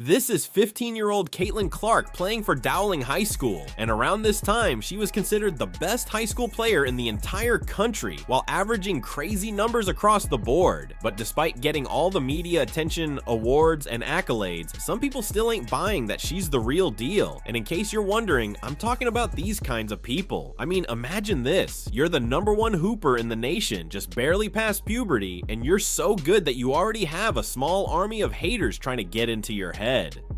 This is 15-year-old Caitlin Clark playing for Dowling High School, and around this time, she was considered the best high school player in the entire country, while averaging crazy numbers across the board. But despite getting all the media attention, awards, and accolades, some people still ain't buying that she's the real deal. And in case you're wondering, I'm talking about these kinds of people. I mean, imagine this. You're the #1 hooper in the nation, just barely past puberty, and you're so good that you already have a small army of haters trying to get into your head.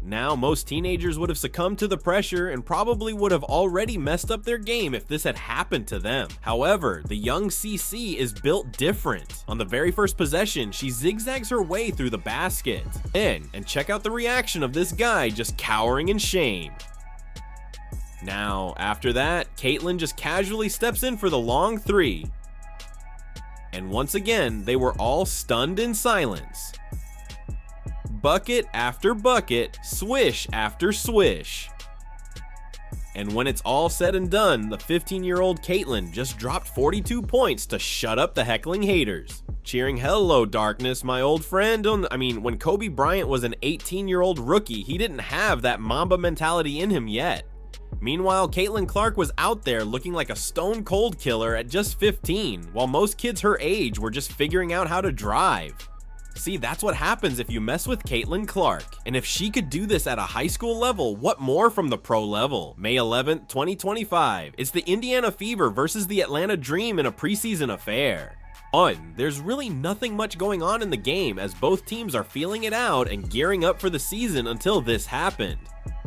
Now, most teenagers would have succumbed to the pressure and probably would have already messed up their game if this had happened to them. However, the young CC is built different. On the very first possession, she zigzags her way through the basket. And check out the reaction of this guy just cowering in shame. Now, after that, Caitlin just casually steps in for the long three. And once again, they were all stunned in silence. Bucket after bucket, swish after swish. And when it's all said and done, the 15-year-old Caitlin just dropped 42 points to shut up the heckling haters. Cheering, "Hello, darkness, my old friend." When Kobe Bryant was an 18-year-old rookie, he didn't have that Mamba mentality in him yet. Meanwhile, Caitlin Clark was out there looking like a stone-cold killer at just 15, while most kids her age were just figuring out how to drive. See, that's what happens if you mess with Caitlin Clark. And if she could do this at a high school level, what more from the pro level? May 11th, 2025. It's the Indiana Fever versus the Atlanta Dream in a preseason affair. There's really nothing much going on in the game as both teams are feeling it out and gearing up for the season until this happened.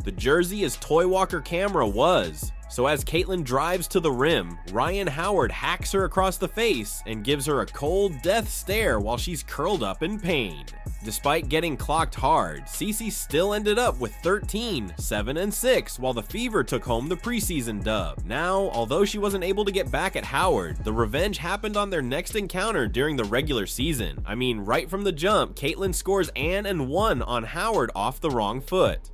The jersey as Toy Walker Camera was. So as Caitlin drives to the rim, Ryan Howard hacks her across the face and gives her a cold death stare while she's curled up in pain. Despite getting clocked hard, Cece still ended up with 13, 7, and 6, while the Fever took home the preseason dub. Now, although she wasn't able to get back at Howard, the revenge happened on their next encounter during the regular season. Right from the jump, Caitlin scores and 1 on Howard off the wrong foot.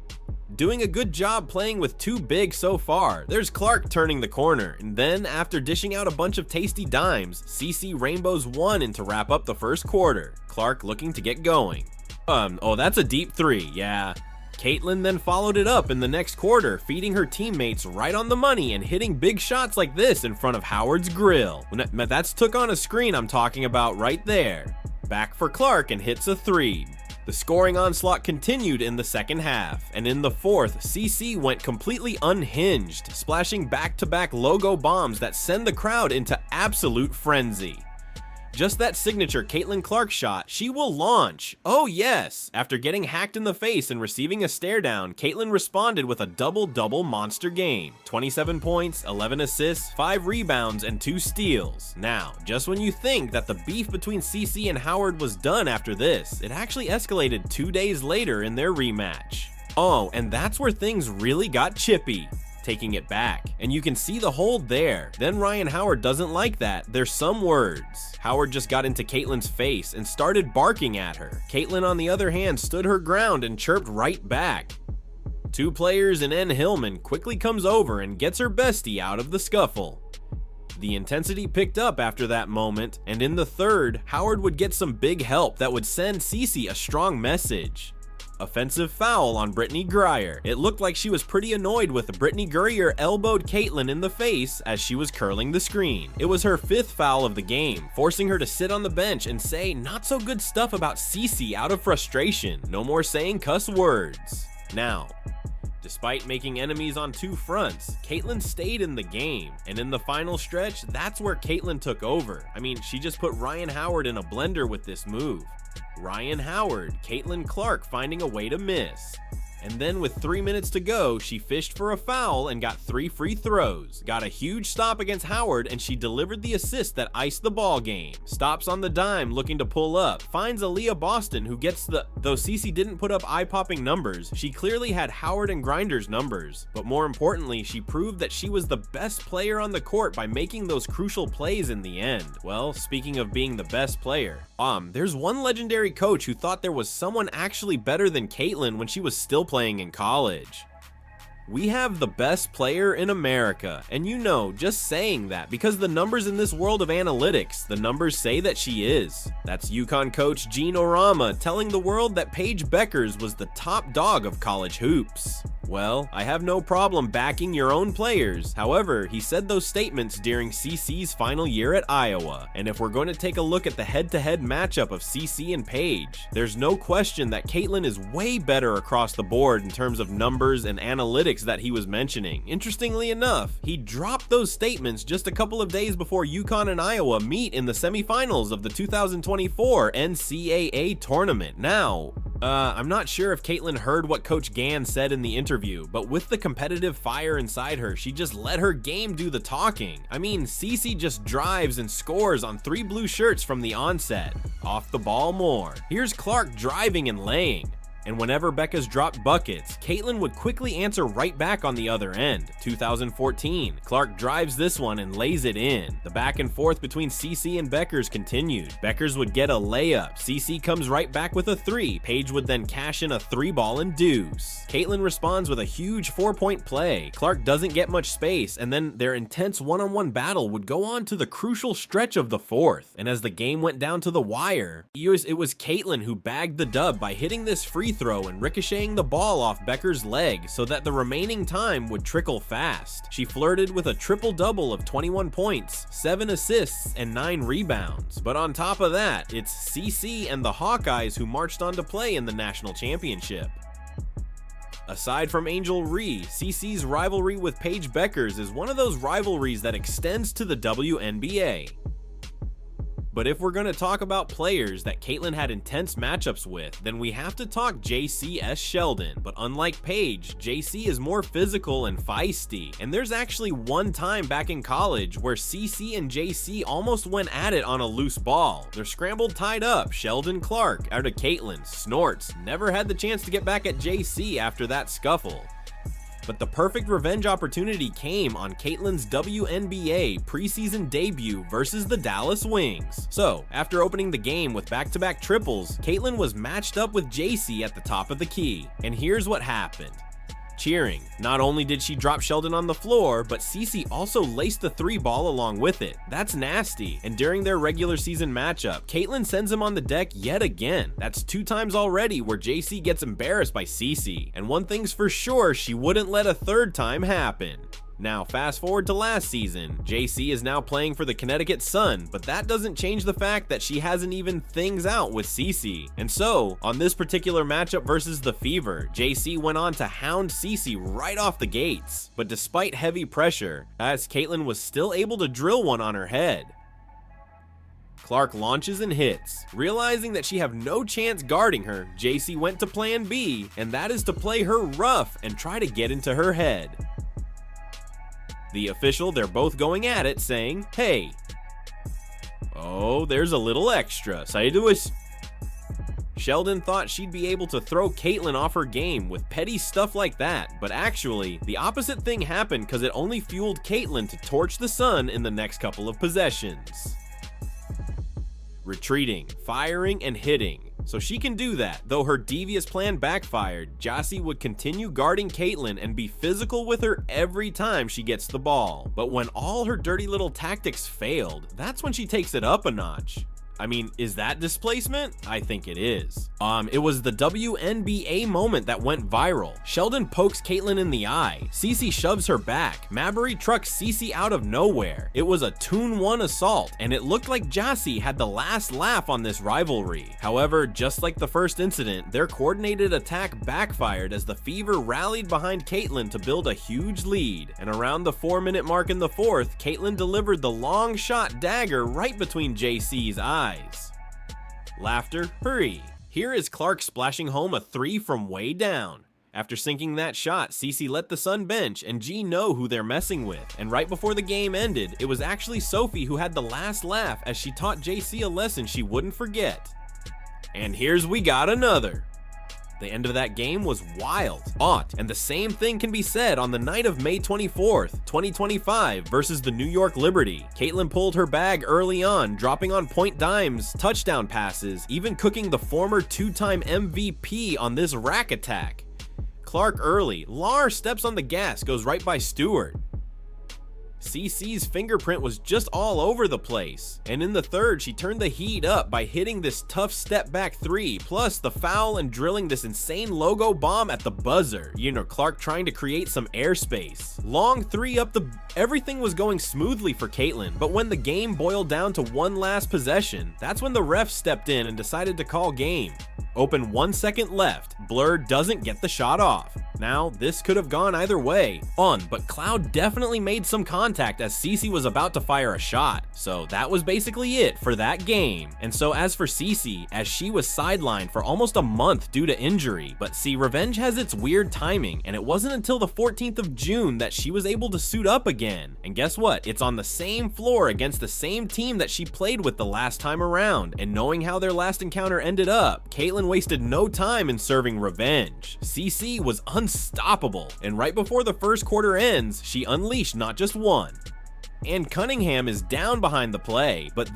Doing a good job playing with two big so far. There's Clark turning the corner, and then after dishing out a bunch of tasty dimes, CC rainbows one in to wrap up the first quarter. Clark looking to get going. That's a deep three, yeah. Caitlin then followed it up in the next quarter, feeding her teammates right on the money and hitting big shots like this in front of Howard's grill. That's took on a screen I'm talking about right there. Back for Clark and hits a three. The scoring onslaught continued in the second half, and in the fourth, CC went completely unhinged, splashing back-to-back logo bombs that send the crowd into absolute frenzy. Just that signature Caitlin Clark shot, she will launch. Oh yes! After getting hacked in the face and receiving a stare down, Caitlin responded with a double-double monster game. 27 points, 11 assists, 5 rebounds, and 2 steals. Now, just when you think that the beef between CC and Howard was done after this, it actually escalated 2 days later in their rematch. And that's where things really got chippy. Taking it back, and you can see the hold there. Then Ryan Howard doesn't like that. There's some words. Howard just got into Caitlin's face and started barking at her. Caitlin, on the other hand, stood her ground and chirped right back. Two players and N. Hillman quickly comes over and gets her bestie out of the scuffle. The intensity picked up after that moment, and in the third, Howard would get some big help that would send Cece a strong message. Offensive foul on Brittany Grier. It looked like she was pretty annoyed with Brittany Grier elbowed Caitlin in the face as she was curling the screen. It was her 5th foul of the game, forcing her to sit on the bench and say not so good stuff about Cece out of frustration. No more saying cuss words. Now, despite making enemies on two fronts, Caitlin stayed in the game, and in the final stretch, that's where Caitlin took over. She just put Ryan Howard in a blender with this move. Ryan Howard, Caitlin Clark finding a way to miss. And then with 3 minutes to go, she fished for a foul and got 3 free throws. Got a huge stop against Howard, and she delivered the assist that iced the ball game. Stops on the dime looking to pull up. Finds Aaliyah Boston, who gets though Cece didn't put up eye-popping numbers, she clearly had Howard and Grinder's numbers. But more importantly, she proved that she was the best player on the court by making those crucial plays in the end. Well, speaking of being the best player, there's one legendary coach who thought there was someone actually better than Caitlin when she was still playing in college. We have the best player in America, and you know, just saying that, because the numbers in this world of analytics, the numbers say that she is. That's UConn coach Gene Orama telling the world that Paige Bueckers was the top dog of college hoops. Well, I have no problem backing your own players. However, he said those statements during CC's final year at Iowa, and if we're going to take a look at the head-to-head matchup of CC and Paige, there's no question that Caitlin is way better across the board in terms of numbers and analytics that he was mentioning. Interestingly enough, he dropped those statements just a couple of days before UConn and Iowa meet in the semifinals of the 2024 NCAA tournament. Now, I'm not sure if Caitlin heard what Coach Gann said in the interview, but with the competitive fire inside her, she just let her game do the talking. I mean, Cece just drives and scores on 3 blue shirts from the onset. Off the ball more. Here's Clark driving and laying. And whenever Becca's dropped buckets, Caitlin would quickly answer right back on the other end. 2014, Clark drives this one and lays it in. The back and forth between CC and Bueckers continued. Bueckers would get a layup, CC comes right back with a 3, Paige would then cash in a 3-ball and deuce. Caitlin responds with a huge 4-point play. Clark doesn't get much space, and then their intense one-on-one battle would go on to the crucial stretch of the 4th. And as the game went down to the wire, it was Caitlin who bagged the dub by hitting this free throw and ricocheting the ball off Bueckers' leg so that the remaining time would trickle fast. She flirted with a triple-double of 21 points, 7 assists, and 9 rebounds. But on top of that, it's CC and the Hawkeyes who marched on to play in the national championship. Aside from Angel Ree, CC's rivalry with Paige Bueckers is one of those rivalries that extends to the WNBA. But if we're going to talk about players that Caitlin had intense matchups with, then we have to talk JC Sheldon. But unlike Paige, JC is more physical and feisty. And there's actually one time back in college where CC and JC almost went at it on a loose ball. They're scrambled tied up, Sheldon Clark out of Caitlin, snorts, never had the chance to get back at JC after that scuffle. But the perfect revenge opportunity came on Caitlin's WNBA preseason debut versus the Dallas Wings. So, after opening the game with back-to-back triples, Caitlin was matched up with JC at the top of the key. And here's what happened. Cheering. Not only did she drop Sheldon on the floor, but Cece also laced the 3-ball along with it. That's nasty. And during their regular season matchup, Caitlin sends him on the deck yet again. That's 2 times already where JC gets embarrassed by Cece. And one thing's for sure, she wouldn't let a 3rd time happen. Now, fast forward to last season, JC is now playing for the Connecticut Sun, but that doesn't change the fact that she hasn't even things out with Cece. And so, on this particular matchup versus the Fever, JC went on to hound Cece right off the gates. But despite heavy pressure, as Caitlin was still able to drill one on her head. Clark launches and hits. Realizing that she have no chance guarding her, JC went to plan B, and that is to play her rough and try to get into her head. The official, they're both going at it, saying, "Hey." Oh, there's a little extra. Sheldon thought she'd be able to throw Caitlin off her game with petty stuff like that, but actually, the opposite thing happened because it only fueled Caitlin to torch the Sun in the next couple of possessions. Retreating, firing, and hitting. So she can do that. Though her devious plan backfired, Jossie would continue guarding Caitlin and be physical with her every time she gets the ball. But when all her dirty little tactics failed, that's when she takes it up a notch. I mean, is that displacement? I think it is. It was the WNBA moment that went viral. Sheldon pokes Caitlin in the eye. Cece shoves her back. Mabry trucks Cece out of nowhere. It was a 2-1 assault, and it looked like Jossie had the last laugh on this rivalry. However, just like the first incident, their coordinated attack backfired as the Fever rallied behind Caitlin to build a huge lead. And around the 4-minute mark in the 4th, Caitlin delivered the long shot dagger right between JC's eyes. Laughter, hurry. Here is Clark splashing home a 3 from way down. After sinking that shot, Cece let the Sun bench and G know who they're messing with. And right before the game ended, it was actually Sophie who had the last laugh as she taught JC a lesson she wouldn't forget. And here's we got another. The end of that game was wild, and the same thing can be said on the night of May 24th, 2025 versus the New York Liberty. Caitlin pulled her bag early on, dropping on point dimes, touchdown passes, even cooking the former 2-time MVP on this rack attack. Clark early. Lar steps on the gas, goes right by Stewart. CC's fingerprint was just all over the place, and in the third she turned the heat up by hitting this tough step back three, plus the foul and drilling this insane logo bomb at the buzzer. You know, Clark trying to create some airspace. Long three up the... Everything was going smoothly for Caitlin, but when the game boiled down to one last possession, that's when the ref stepped in and decided to call game. Open 1 second left, Blur doesn't get the shot off. Now, this could have gone either way, but Cloud definitely made some contact as Cece was about to fire a shot. So that was basically it for that game. And so as for Cece, as she was sidelined for almost a month due to injury, but see, revenge has its weird timing, and it wasn't until the 14th of June that she was able to suit up again. And guess what? It's on the same floor against the same team that she played with the last time around, and knowing how their last encounter ended up, Caitlin wasted no time in serving revenge. CC was unstoppable, and right before the first quarter ends, she unleashed not just one. And Cunningham is down behind the play, but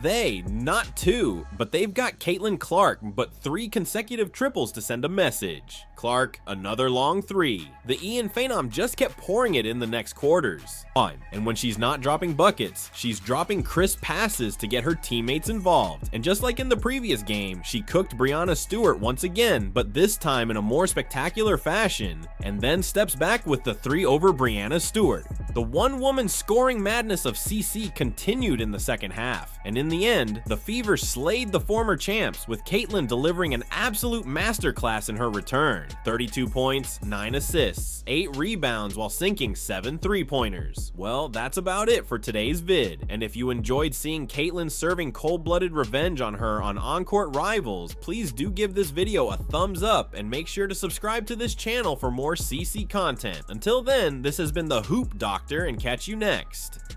not two, but they've got Caitlin Clark, but 3 consecutive triples to send a message. Clark, another long 3. The Ian Phenom just kept pouring it in the next quarters. And when she's not dropping buckets, she's dropping crisp passes to get her teammates involved. And just like in the previous game, she cooked Brianna Stewart once again, but this time in a more spectacular fashion, and then steps back with the 3 over Brianna Stewart. The one-woman scoring madness of CC continued in the second half, and in the end, the Fever slayed the former champs, with Caitlin delivering an absolute masterclass in her return. 32 points, 9 assists, 8 rebounds while sinking 7 3-pointers. Well, that's about it for today's vid, and if you enjoyed seeing Caitlin serving cold-blooded revenge on her on on-court rivals, please do give this video a thumbs up and make sure to subscribe to this channel for more CC content. Until then, this has been the Hoop Doctor, and catch you next.